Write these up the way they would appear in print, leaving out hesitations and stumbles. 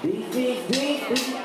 Beep, beep, beep, beep.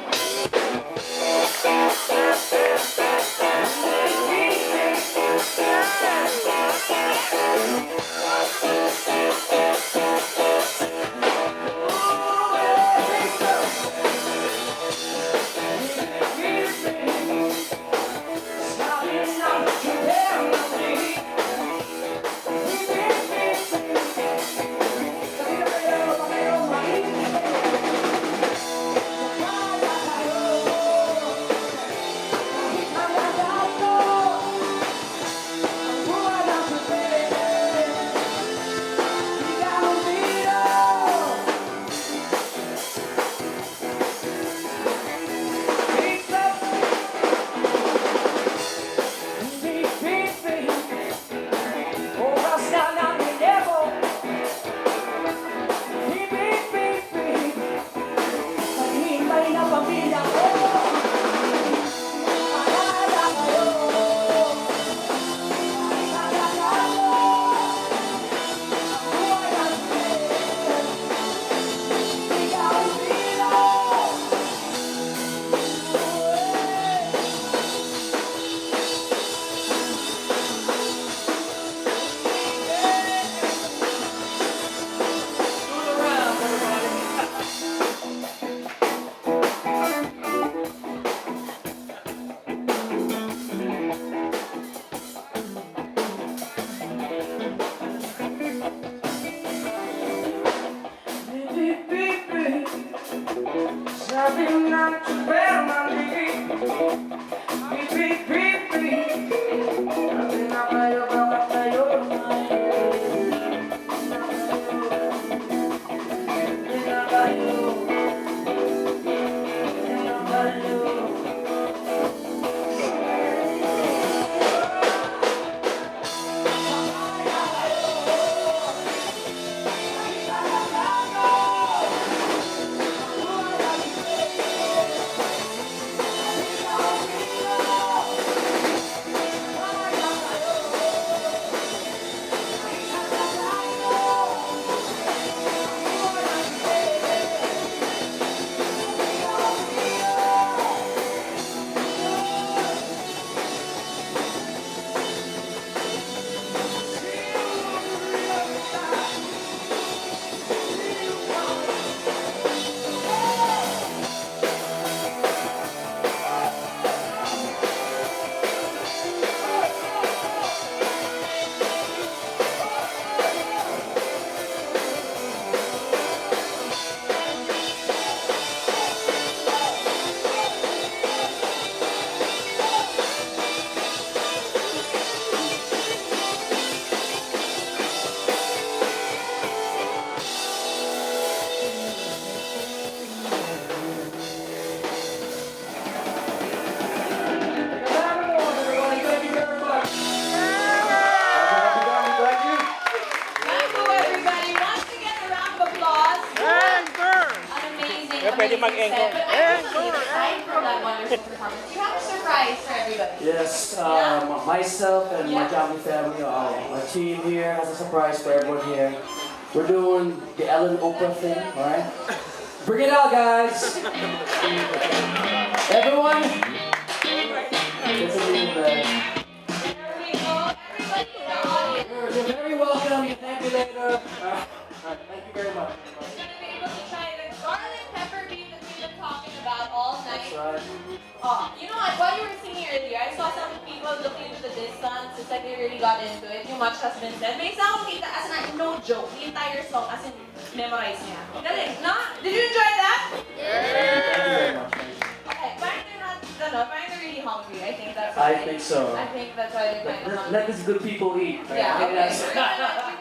Sabi ng Superman, beep, beep, beep, beep. Sabi na kayo, baka kayo hindi na kayo. Pwede mag-encore. You have a surprise for everybody. Yes, myself and my Jami family, our team here has a surprise for everyone here. We're doing the Ellen Oprah thing, alright? Bring it out, guys! Everyone! It's a real bad. Here we go. Everybody in the audience You're very welcome. Thank you later. Thank you very much. is going to be able to try the garlic pepper beef that we've been talking about all night. Right. You know what? While you were singing earlier, I saw some people looking into the distance. It's like they really got into it. Too much has been said. May isa akong kita, as in, no joke, the entire song, as in, memorize niya. Galing, no? Did you enjoy that? Thank you very much. Okay, parang they're not, parang they're really hungry. I think that's I why. think so. I think that's why they're kind of hungry. Let these good people eat. Yeah, okay. That's- We're